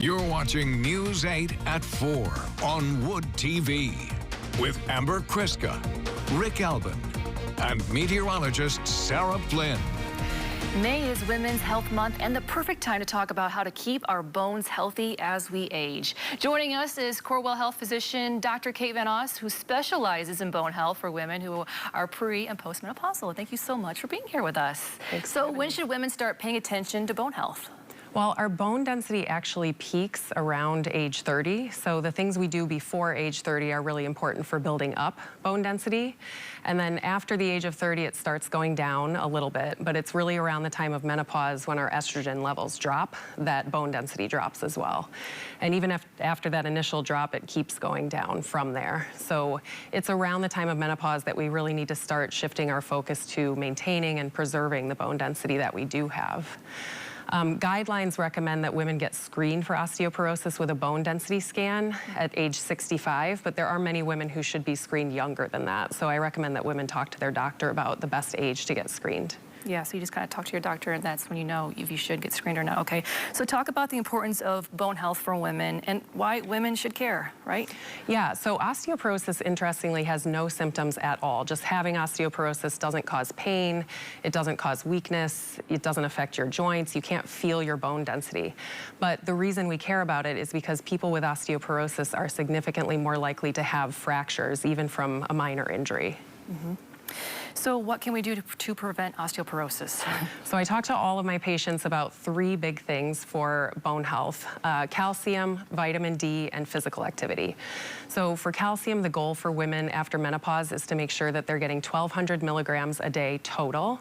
You're watching News 8 at 4 on Wood TV with Amber Kriska, Rick Albin, and meteorologist Sarah Flynn. May is Women's Health Month and the perfect time to talk about how to keep our bones healthy as we age. Joining us is Corewell Health physician Dr. Kate Van Oss, who specializes in bone health for women who are pre- and postmenopausal. Thank you so much for being here with us. Thanks. So when should women start paying attention to bone health? Well, our bone density actually peaks around age 30. So the things we do before age 30 are really important for building up bone density. And then after the age of 30, it starts going down a little bit, but it's really around the time of menopause when our estrogen levels drop, that bone density drops as well. And even after that initial drop, it keeps going down from there. So it's around the time of menopause that we really need to start shifting our focus to maintaining and preserving the bone density that we do have. Guidelines recommend that women get screened for osteoporosis with a bone density scan at age 65, but there are many women who should be screened younger than that. So I recommend that women talk to their doctor about the best age to get screened. Yeah, so you just kind of talk to your doctor, and that's when you know if you should get screened or not. Okay, so talk about the importance of bone health for women and why women should care, right? Yeah, so osteoporosis, interestingly, has no symptoms at all. Just having osteoporosis doesn't cause pain, it doesn't cause weakness, it doesn't affect your joints, you can't feel your bone density. But the reason we care about it is because people with osteoporosis are significantly more likely to have fractures, even from a minor injury. Mm-hmm. So what can we do to prevent osteoporosis? So I talk to all of my patients about three big things for bone health: calcium, vitamin D, and physical activity. So for calcium, the goal for women after menopause is to make sure that they're getting 1,200 milligrams a day total.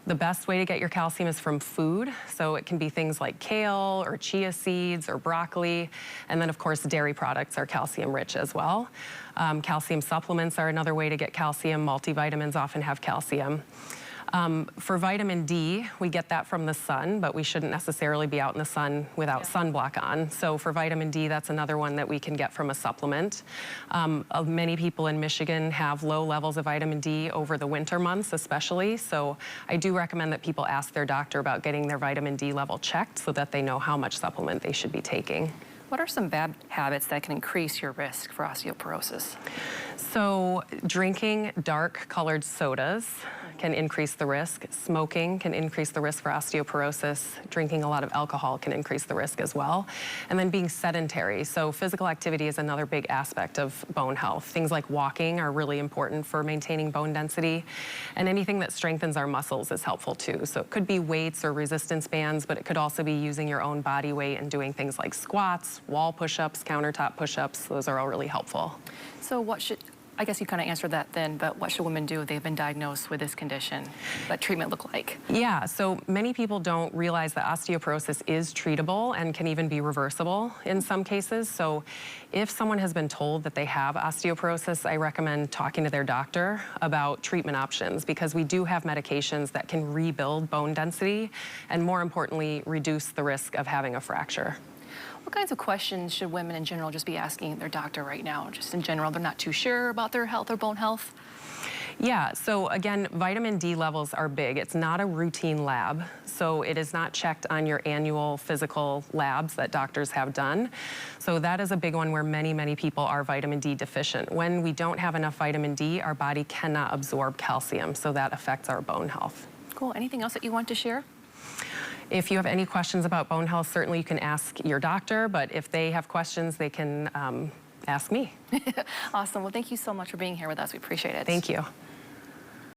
The best way to get your calcium is from food. So it can be things like kale or chia seeds or broccoli. And then of course, dairy products are calcium rich as well. Calcium supplements are another way to get calcium. Multivitamins often have calcium. For vitamin D, we get that from the sun, but we shouldn't necessarily be out in the sun without sunblock on. So for vitamin D, that's another one that we can get from a supplement. Many people in Michigan have low levels of vitamin D over the winter months especially, so I do recommend that people ask their doctor about getting their vitamin D level checked so that they know how much supplement they should be taking. What are some bad habits that can increase your risk for osteoporosis? So drinking dark colored sodas can increase the risk. Smoking can increase the risk for osteoporosis. Drinking a lot of alcohol can increase the risk as well. And then being sedentary. So physical activity is another big aspect of bone health. Things like walking are really important for maintaining bone density. And anything that strengthens our muscles is helpful too. So it could be weights or resistance bands, but it could also be using your own body weight and doing things like squats, wall push-ups, countertop push-ups. Those are all really helpful. So I guess you kind of answered that then, but what should women do if they've been diagnosed with this condition? What treatment look like? Yeah, so many people don't realize that osteoporosis is treatable and can even be reversible in some cases. So if someone has been told that they have osteoporosis, I recommend talking to their doctor about treatment options, because we do have medications that can rebuild bone density and, more importantly, reduce the risk of having a fracture. What kinds of questions should women in general just be asking their doctor right now? Just in general, they're not too sure about their health or bone health? Yeah, so again, vitamin D levels are big. It's not a routine lab, so it is not checked on your annual physical labs that doctors have done. So that is a big one where many, many people are vitamin D deficient. When we don't have enough vitamin D, our body cannot absorb calcium, so that affects our bone health. Cool. Anything else that you want to share? If you have any questions about bone health, certainly you can ask your doctor, but if they have questions, they can ask me. Awesome. Well, thank you so much for being here with us. We appreciate it. Thank you.